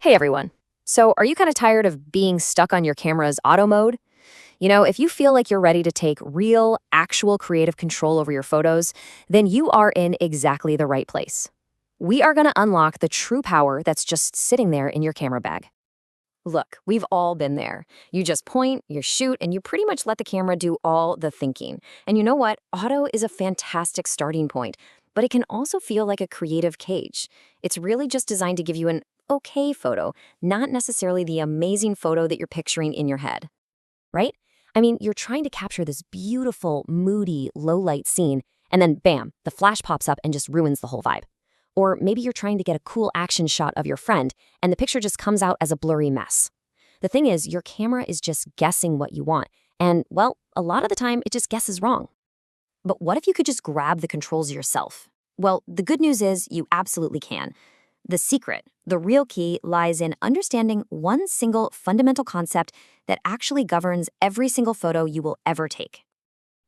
Hey everyone. So, are you kind of tired of being stuck on your camera's auto mode? If you feel like you're ready to take real, actual creative control over your photos, then you are in exactly the right place. We are going to unlock the true power that's just sitting there in your camera bag. Look, we've all been there. You just point, you shoot, and you pretty much let the camera do all the thinking. And you know what? Auto is a fantastic starting point, but it can also feel like a creative cage. It's really just designed to give you an okay photo, not necessarily the amazing photo that you're picturing in your head, right? I mean, you're trying to capture this beautiful, moody, low-light scene, and then bam, the flash pops up and just ruins the whole vibe. Or maybe you're trying to get a cool action shot of your friend, and the picture just comes out as a blurry mess. The thing is, your camera is just guessing what you want, and, well, a lot of the time, it just guesses wrong. But what if you could just grab the controls yourself? Well, the good news is you absolutely can. The secret, the real key, lies in understanding one single fundamental concept that actually governs every single photo you will ever take.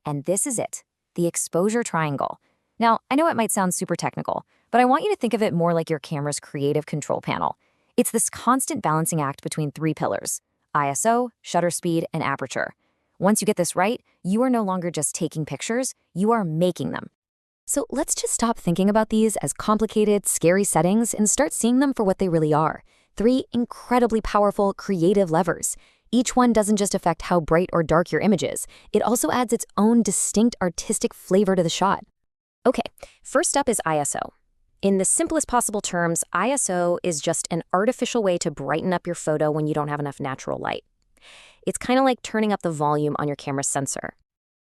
And this is it, the exposure triangle. Now, I know it might sound super technical, but I want you to think of it more like your camera's creative control panel. It's this constant balancing act between three pillars: ISO, shutter speed, and aperture. Once you get this right, you are no longer just taking pictures, you are making them. So let's just stop thinking about these as complicated, scary settings and start seeing them for what they really are. Three incredibly powerful, creative levers. Each one doesn't just affect how bright or dark your image is, it also adds its own distinct artistic flavor to the shot. Okay, first up is ISO. In the simplest possible terms, ISO is just an artificial way to brighten up your photo when you don't have enough natural light. It's kind of like turning up the volume on your camera's sensor.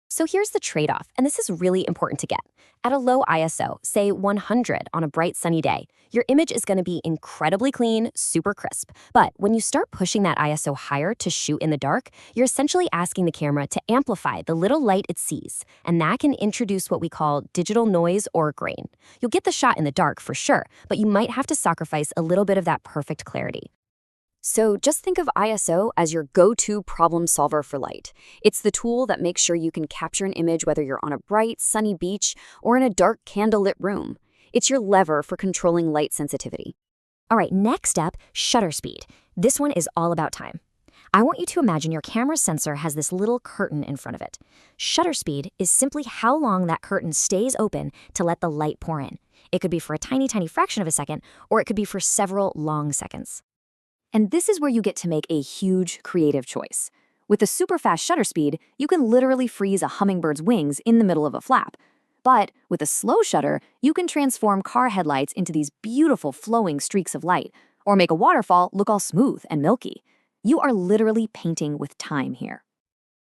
So here's the trade-off, and this is really important to get. At a low ISO, say 100 on a bright sunny day, your image is going to be incredibly clean, super crisp. But when you start pushing that ISO higher to shoot in the dark, you're essentially asking the camera to amplify the little light it sees, and that can introduce what we call digital noise or grain. You'll get the shot in the dark for sure, but you might have to sacrifice a little bit of that perfect clarity. So just think of ISO as your go-to problem solver for light. It's the tool that makes sure you can capture an image whether you're on a bright, sunny beach or in a dark, candlelit room. It's your lever for controlling light sensitivity. All right, next up, shutter speed. This one is all about time. I want you to imagine your camera sensor has this little curtain in front of it. Shutter speed is simply how long that curtain stays open to let the light pour in. It could be for a tiny, tiny fraction of a second, or it could be for several long seconds. And this is where you get to make a huge creative choice. With the super fast shutter speed, you can literally freeze a hummingbird's wings in the middle of a flap. But with a slow shutter, you can transform car headlights into these beautiful flowing streaks of light, or make a waterfall look all smooth and milky. You are literally painting with time here.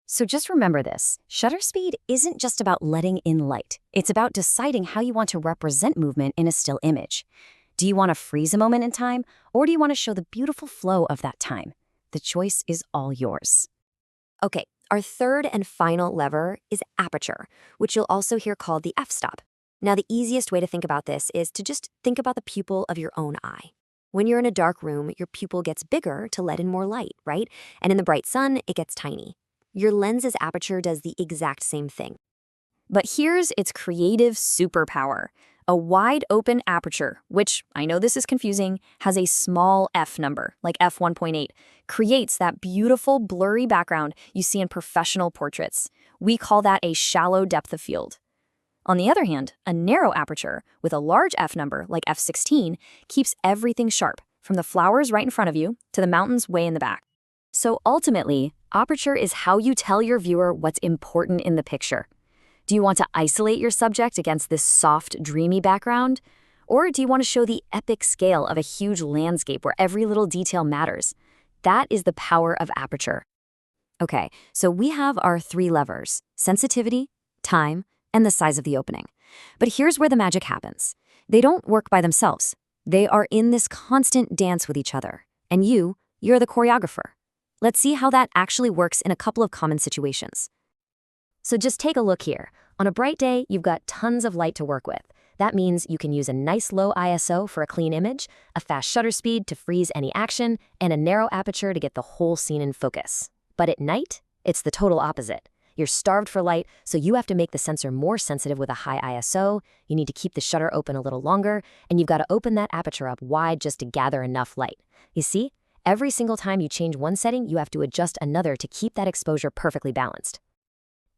So just remember this, shutter speed isn't just about letting in light. It's about deciding how you want to represent movement in a still image. Do you want to freeze a moment in time, or do you want to show the beautiful flow of that time? The choice is all yours. Okay, our third and final lever is aperture, which you'll also hear called the f-stop. Now, the easiest way to think about this is to just think about the pupil of your own eye. When you're in a dark room, your pupil gets bigger to let in more light, right? And in the bright sun, it gets tiny. Your lens's aperture does the exact same thing. But here's its creative superpower. A wide open aperture, which, I know this is confusing, has a small f number, like f1.8, creates that beautiful blurry background you see in professional portraits. We call that a shallow depth of field. On the other hand, a narrow aperture with a large f number, like f16, keeps everything sharp, from the flowers right in front of you to the mountains way in the back. So ultimately, aperture is how you tell your viewer what's important in the picture. Do you want to isolate your subject against this soft, dreamy background? Or do you want to show the epic scale of a huge landscape where every little detail matters? That is the power of aperture. Okay, so we have our three levers: sensitivity, time, and the size of the opening. But here's where the magic happens. They don't work by themselves. They are in this constant dance with each other. And you're the choreographer. Let's see how that actually works in a couple of common situations. So just take a look here. On a bright day, you've got tons of light to work with. That means you can use a nice low ISO for a clean image, a fast shutter speed to freeze any action, and a narrow aperture to get the whole scene in focus. But at night, it's the total opposite. You're starved for light, so you have to make the sensor more sensitive with a high ISO, you need to keep the shutter open a little longer, and you've got to open that aperture up wide just to gather enough light. You see? Every single time you change one setting, you have to adjust another to keep that exposure perfectly balanced.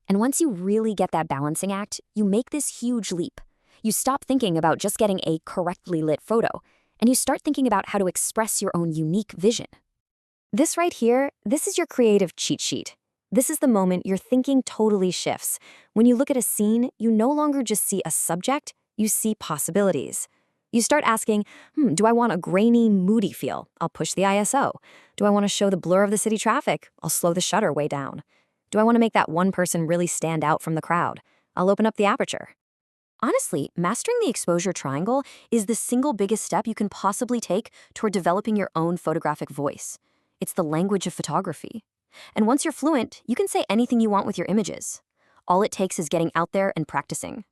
And once you really get that balancing act, you make this huge leap. You stop thinking about just getting a correctly lit photo, and you start thinking about how to express your own unique vision. This right here, this is your creative cheat sheet. This is the moment your thinking totally shifts. When you look at a scene, you no longer just see a subject, you see possibilities. You start asking, do I want a grainy, moody feel? I'll push the ISO. Do I want to show the blur of the city traffic? I'll slow the shutter way down. Do I want to make that one person really stand out from the crowd? I'll open up the aperture. Honestly, mastering the exposure triangle is the single biggest step you can possibly take toward developing your own photographic voice. It's the language of photography. And once you're fluent, you can say anything you want with your images. All it takes is getting out there and practicing.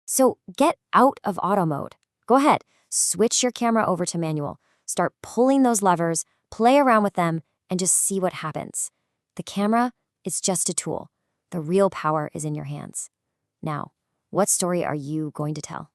So get out of auto mode. Go ahead, switch your camera over to manual. Start pulling those levers, play around with them, and just see what happens. The camera is just a tool. The real power is in your hands. Now, what story are you going to tell?